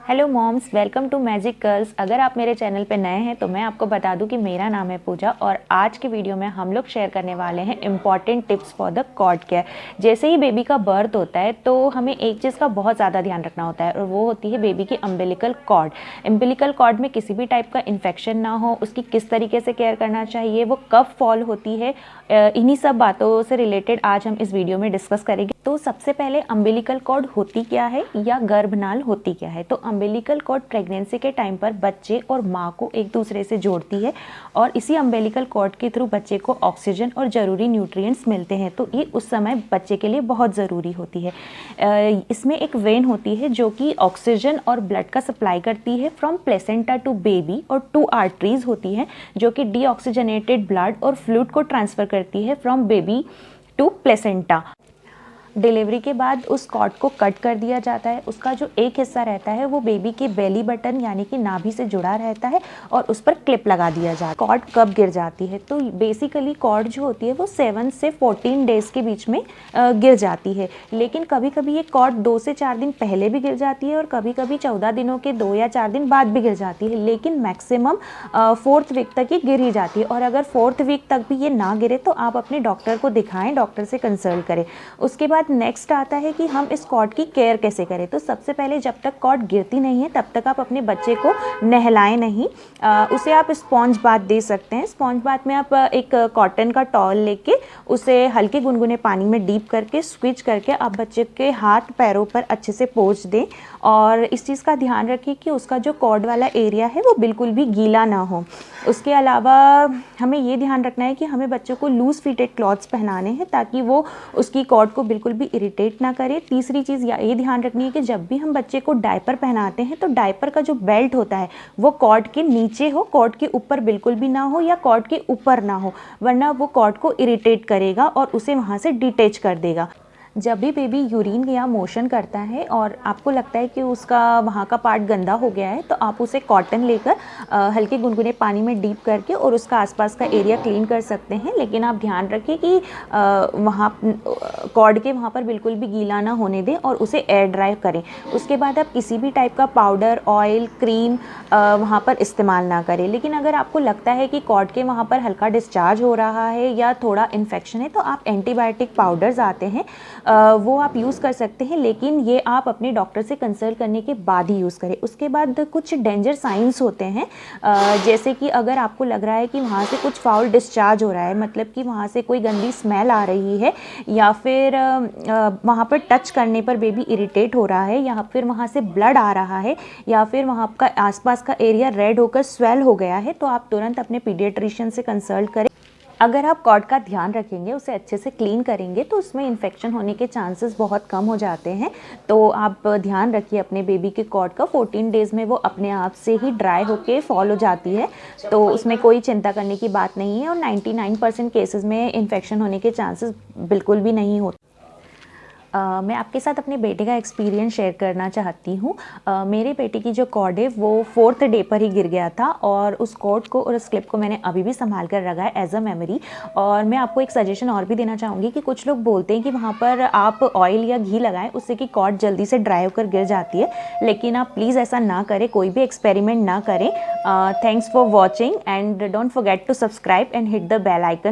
Hello moms, welcome to Magic Girls. अगर आप मेरे चैनल पे नए हैं तो मैं आपको बता दूं कि मेरा नाम है पूजा और आज की वीडियो में हम लोग शेयर करने वाले हैं important tips for the cord care. जैसे ही बेबी का बर्थ होता है तो हमें एक चीज़ का बहुत ज़्यादा ध्यान रखना होता है और वो होती है बेबी की अम्बिलिकल कॉर्ड। अम्बिलिकल कॉर्ड में किसी भी टाइप का इन्फेक्शन ना हो, उसकी किस तरीके से केयर करना चाहिए, वो कब फॉल होती है, इन्हीं सब बातों से रिलेटेड आज हम इस वीडियो में डिस्कस करेंगे। तो सबसे पहले अम्बिलिकल कॉर्ड होती क्या है या गर्भनाल होती क्या है। तो अम्बिलिकल कॉर्ड प्रेगनेंसी के टाइम पर बच्चे और माँ को एक दूसरे से जोड़ती है और इसी अम्बिलिकल कॉर्ड के थ्रू बच्चे को ऑक्सीजन और ज़रूरी न्यूट्रिएंट्स मिलते हैं। तो ये उस समय बच्चे के लिए बहुत ज़रूरी होती है। इसमें एक वेन होती है जो कि ऑक्सीजन और ब्लड का सप्लाई करती है फ्रॉम प्लेसेंटा टू बेबी, और 2 आर्टरीज होती हैं जो कि डीऑक्सीजनेटेड ब्लड और फ्लूइड को ट्रांसफ़र करती है from baby to placenta. Delivery के बाद उस कॉर्ड को कट कर दिया जाता है। उसका जो एक हिस्सा रहता है वो बेबी के बेली बटन यानी कि नाभि से जुड़ा रहता है और उस पर क्लिप लगा दिया जाता है। कॉर्ड कब गिर जाती है, तो बेसिकली कॉर्ड जो होती है वो 7 से 14 डेज़ के बीच में गिर जाती है। लेकिन कभी कभी ये कॉर्ड 2 से 4 दिन पहले भी गिर जाती है और कभी कभी 14 दिनों के 2 या 4 दिन बाद भी गिर जाती है। लेकिन मैक्सिमम 4th वीक तक ये गिर ही जाती है और अगर 4th वीक तक भी ये ना गिरे तो आप अपने डॉक्टर को दिखाएं, डॉक्टर से कंसल्ट करें। उसके बाद नेक्स्ट आता है कि हम इस कॉर्ड की केयर कैसे करें। तो सबसे पहले जब तक कॉर्ड गिरती नहीं है तब तक आप अपने बच्चे को नहलाएं नहीं। उसे आप स्पॉन्ज बाथ दे सकते हैं। स्पॉन्ज बाथ में आप एक कॉटन का टॉवल लेके उसे हल्के गुनगुने पानी में डीप करके स्क्विच करके आप बच्चे के हाथ पैरों पर अच्छे से पोंछ दें और इस चीज़ का ध्यान रखें कि उसका जो कॉर्ड वाला एरिया है वो बिल्कुल भी गीला ना हो। उसके अलावा हमें ये ध्यान रखना है कि हमें बच्चों को लूज़ फिटेड क्लॉथ्स पहनाने हैं ताकि वो उसकी कॉर्ड को बिल्कुल भी इरिटेट ना करे। तीसरी चीज़ ये ध्यान रखनी है कि जब भी हम बच्चे को डायपर पहनाते हैं तो डायपर का जो बेल्ट होता है वो कॉर्ड के नीचे हो, कॉर्ड के ऊपर बिल्कुल भी ना हो या कॉर्ड के ऊपर ना हो, वरना वो कॉर्ड को इरिटेट करेगा और उसे वहाँ से डिटैच कर देगा। जब भी बेबी यूरिन या मोशन करता है और आपको लगता है कि उसका वहाँ का पार्ट गंदा हो गया है तो आप उसे कॉटन लेकर हल्के गुनगुने पानी में डीप करके और उसका आसपास का एरिया क्लीन कर सकते हैं। लेकिन आप ध्यान रखें कि वहाँ कॉर्ड के वहाँ पर बिल्कुल भी गीला ना होने दें और उसे एयर ड्राई करें। उसके बाद आप किसी भी टाइप का पाउडर, ऑयल, क्रीम वहाँ पर इस्तेमाल ना करें। लेकिन अगर आपको लगता है कि कॉर्ड के वहाँ पर हल्का डिस्चार्ज हो रहा है या थोड़ा इन्फेक्शन है तो आप एंटीबायोटिक पाउडर्स आते हैं वो आप यूज़ कर सकते हैं, लेकिन ये आप अपने डॉक्टर से कंसल्ट करने के बाद ही यूज़ करें। उसके बाद कुछ डेंजर साइंस होते हैं, जैसे कि अगर आपको लग रहा है कि वहाँ से कुछ फाउल डिस्चार्ज हो रहा है, मतलब कि वहाँ से कोई गंदी स्मेल आ रही है या फिर वहाँ पर टच करने पर बेबी इरिटेट हो रहा है या फिर वहाँ से ब्लड आ रहा है या फिर वहाँ का आसपास का एरिया रेड होकर स्वेल हो गया है, तो आप तुरंत अपने पीडियाट्रिशियन से कंसल्ट करें। अगर आप कॉर्ड का ध्यान रखेंगे, उसे अच्छे से क्लीन करेंगे तो उसमें इन्फेक्शन होने के चांसेस बहुत कम हो जाते हैं। तो आप ध्यान रखिए अपने बेबी के कॉर्ड का। 14 डेज़ में वो अपने आप से ही ड्राई होके फॉल हो जाती है, तो उसमें कोई चिंता करने की बात नहीं है और 99% केसेस में इन्फेक्शन होने के चांसेस बिल्कुल भी नहीं होते। मैं आपके साथ अपने बेटे का एक्सपीरियंस शेयर करना चाहती हूँ। मेरे बेटे की जो कॉर्ड है वो 4th डे पर ही गिर गया था और उस कॉर्ड को और उस क्लिप को मैंने अभी भी संभाल कर रखा है एज अ मेमोरी। और मैं आपको एक सजेशन और भी देना चाहूँगी कि कुछ लोग बोलते हैं कि वहाँ पर आप ऑयल या घी लगाएं, उससे कि कॉर्ड जल्दी से ड्राई होकर गिर जाती है, लेकिन आप प्लीज़ ऐसा ना करें, कोई भी एक्सपेरिमेंट ना करें। Thanks for watching and don't forget to subscribe and hit the bell icon.